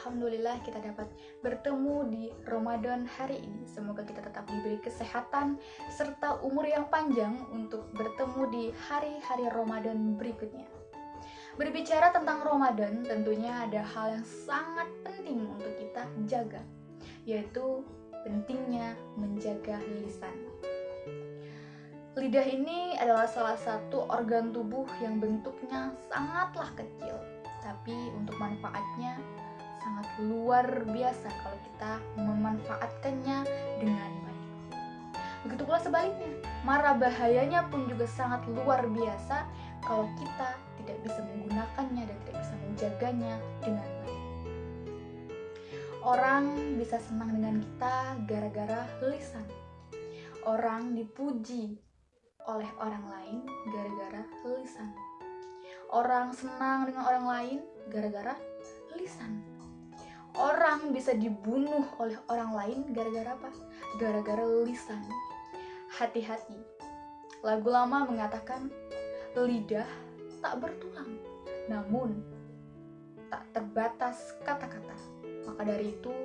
alhamdulillah kita dapat bertemu di Ramadan hari ini. Semoga kita tetap diberi kesehatan serta umur yang panjang untuk bertemu di hari-hari Ramadan berikutnya. Berbicara tentang Ramadan, tentunya ada hal yang sangat penting untuk kita jaga, yaitu pentingnya menjaga lisan. Lidah ini adalah salah satu organ tubuh yang bentuknya sangatlah kecil, tapi untuk manfaatnya sangat luar biasa kalau kita memanfaatkannya dengan baik. Begitu pula sebaliknya, mara bahayanya pun juga sangat luar biasa kalau kita tidak bisa menggunakannya dan tidak bisa menjaganya dengan baik. Orang bisa senang dengan kita gara-gara lisan. Orang dipuji oleh orang lain gara-gara lisan. Orang senang dengan orang lain gara-gara lisan. Orang bisa dibunuh oleh orang lain gara-gara apa? Gara-gara lisan. Hati-hati. Lagu lama mengatakan, lidah tak bertulang, namun tak terbatas kata-kata. Maka dari itu,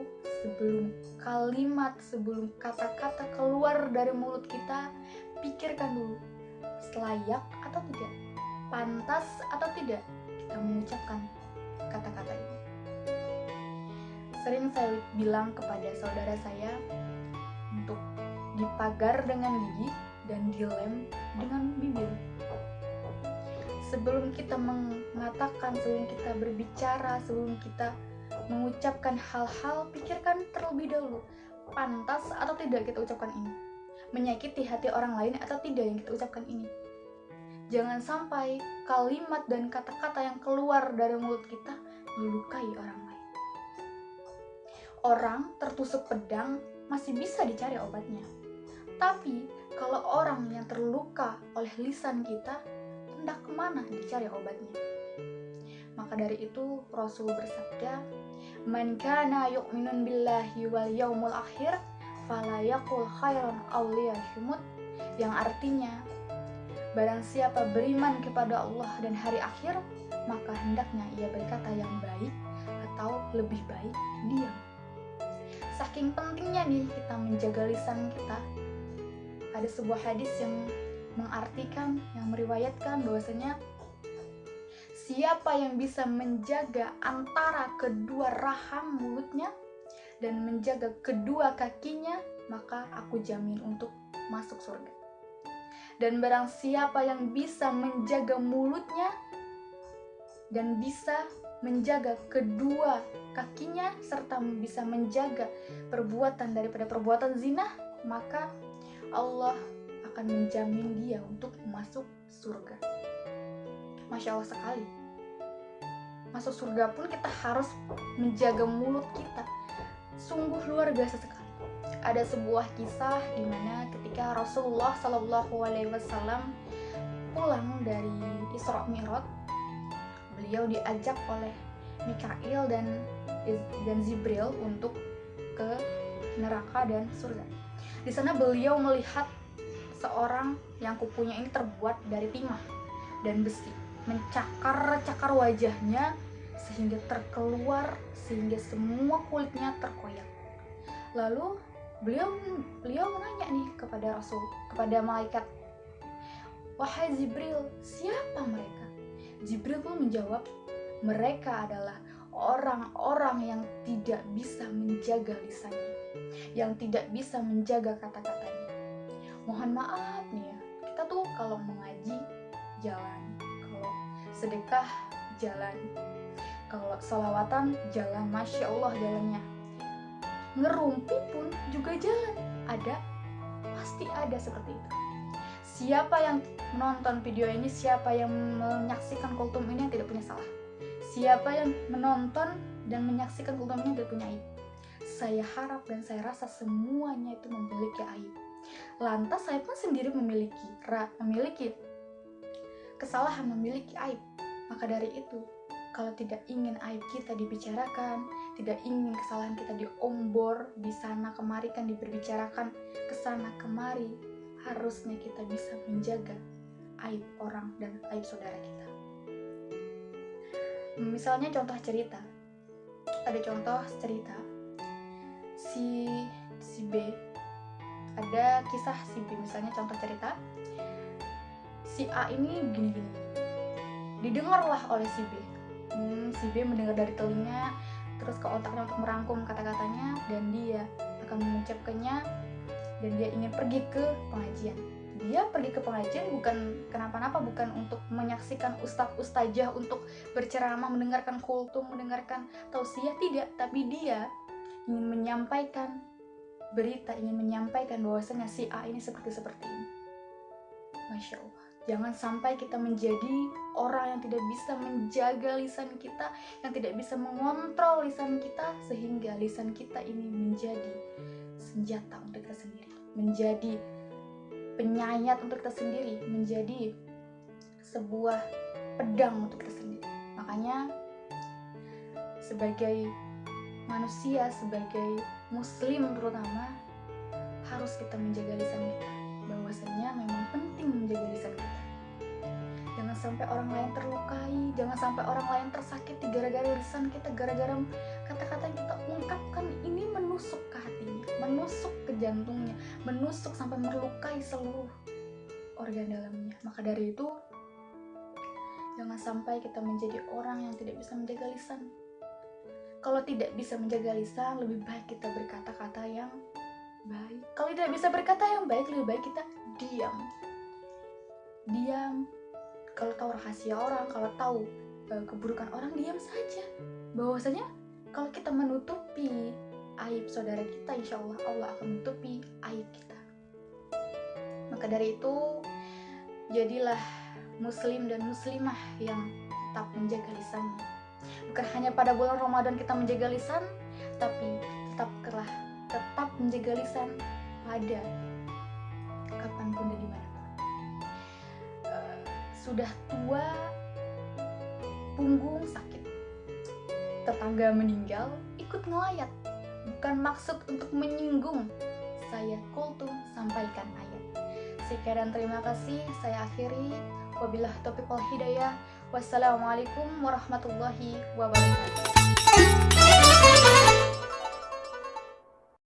sebelum kata-kata keluar dari mulut kita, pikirkan dulu, layak atau tidak, pantas atau tidak kita mengucapkan kata-kata ini. Sering saya bilang kepada saudara saya untuk dipagar dengan gigi dan dilem dengan bibir. Sebelum kita mengatakan, sebelum kita berbicara, sebelum kita mengucapkan hal-hal, pikirkan terlebih dahulu, pantas atau tidak kita ucapkan ini, menyakiti hati orang lain atau tidak yang kita ucapkan ini. Jangan sampai kalimat dan kata-kata yang keluar dari mulut kita melukai orang lain. Orang tertusuk pedang masih bisa dicari obatnya, tapi kalau orang yang terluka oleh lisan kita, hendak kemana dicari obatnya? Maka dari itu Rasul bersabda, "Man kana yu'minun billahi wal yaumil akhir fala yaqul khairan aw liyashmut," yang artinya, barang siapa beriman kepada Allah dan hari akhir, maka hendaknya ia berkata yang baik atau lebih baik diam. Saking pentingnya nih kita menjaga lisan kita. Ada sebuah hadis yang mengartikan, yang meriwayatkan bahwasanya siapa yang bisa menjaga antara kedua rahang mulutnya dan menjaga kedua kakinya, maka aku jamin untuk masuk surga. Dan barang siapa yang bisa menjaga mulutnya dan bisa menjaga kedua kakinya serta bisa menjaga perbuatan daripada perbuatan zina, maka Allah akan menjamin dia untuk masuk surga. Masya Allah sekali. Masuk surga pun kita harus menjaga mulut kita. Sungguh luar biasa sekali. Ada sebuah kisah di mana ketika Rasulullah SAW pulang dari Isra Mi'raj, beliau diajak oleh Mikail dan Zibril untuk ke neraka dan surga. Di sana beliau melihat seorang yang kukunya ini terbuat dari timah dan besi, mencakar-cakar wajahnya sehingga sehingga semua kulitnya terkoyak. Lalu beliau menanya nih kepada malaikat, "Wahai Jibril, siapa mereka?" Jibril pun menjawab, "Mereka adalah orang-orang yang tidak bisa menjaga lisannya, yang tidak bisa menjaga kata-katanya." Mohon maaf nih ya, kita tuh kalau mengaji jalan, kalau sedekah jalan, kalau sholawatan jalan, Masya Allah jalannya. Ngerumpi pun juga jalan, pasti ada seperti itu. Siapa yang menonton video ini, siapa yang menyaksikan kultum ini yang tidak punya salah? Siapa yang menonton dan menyaksikan kultum ini tidak punya aib? Saya harap dan saya rasa semuanya itu memiliki aib. Lantas saya pun sendiri memiliki kesalahan, memiliki aib. Maka dari itu, kalau tidak ingin aib kita dibicarakan, tidak ingin kesalahan kita diombor, di sana kemari kan diperbicarakan, ke sana kemari, harusnya kita bisa menjaga aib orang dan aib saudara kita. Misalnya contoh cerita, ada contoh cerita si B, ada kisah si B, misalnya contoh cerita si A ini gini-gini, didengarlah oleh si B. Si B mendengar dari telinga, terus ke otaknya untuk merangkum kata-katanya, dan dia akan mengucapkannya, dan dia ingin pergi ke pengajian. Dia pergi ke pengajian bukan kenapa-napa, bukan untuk menyaksikan ustaz-ustazah untuk berceramah, mendengarkan kultum, mendengarkan tausiah, tidak, tapi dia ingin menyampaikan berita, ingin menyampaikan bahwasanya si A ini seperti ini. Masya Allah, jangan sampai kita menjadi orang yang tidak bisa menjaga lisan kita, yang tidak bisa mengontrol lisan kita, sehingga lisan kita ini menjadi senjata untuk kita sendiri, menjadi penyayat untuk kita sendiri, menjadi sebuah pedang untuk kita sendiri. Makanya sebagai manusia, sebagai muslim terutama, harus kita menjaga lisan kita, bahwasanya memang penting menjaga lisan kita. Jangan sampai orang lain terlukai, jangan sampai orang lain tersakiti gara-gara lisan kita, gara-gara kata-kata yang kita ungkapkan ini menusuk ke hatinya, menusuk ke jantungnya, menusuk sampai melukai seluruh organ dalamnya. Maka dari itu, jangan sampai kita menjadi orang yang tidak bisa menjaga lisan. Kalau tidak bisa menjaga lisan, lebih baik kita berkata-kata yang baik. Kalau tidak bisa berkata yang baik, lebih baik kita diam. Kalau tahu rahasia orang, kalau tahu keburukan orang, diam saja. Bahwasanya kalau kita menutupi aib saudara kita, insya Allah Allah akan menutupi aib kita. Maka dari itu, jadilah muslim dan muslimah yang tetap menjaga lisannya. Bukan hanya pada bulan Ramadan kita menjaga lisan, tapi tetap menjaga lisan pada kapanpun dan dimanapun. Sudah tua, punggung sakit, tetangga meninggal, ikut ngelayat. Bukan maksud untuk menyinggung, saya kultum sampaikan ayat. Sekian, terima kasih, saya akhiri. Wabillahi taufiq wal hidayah. Wassalamualaikum warahmatullahi wabarakatuh.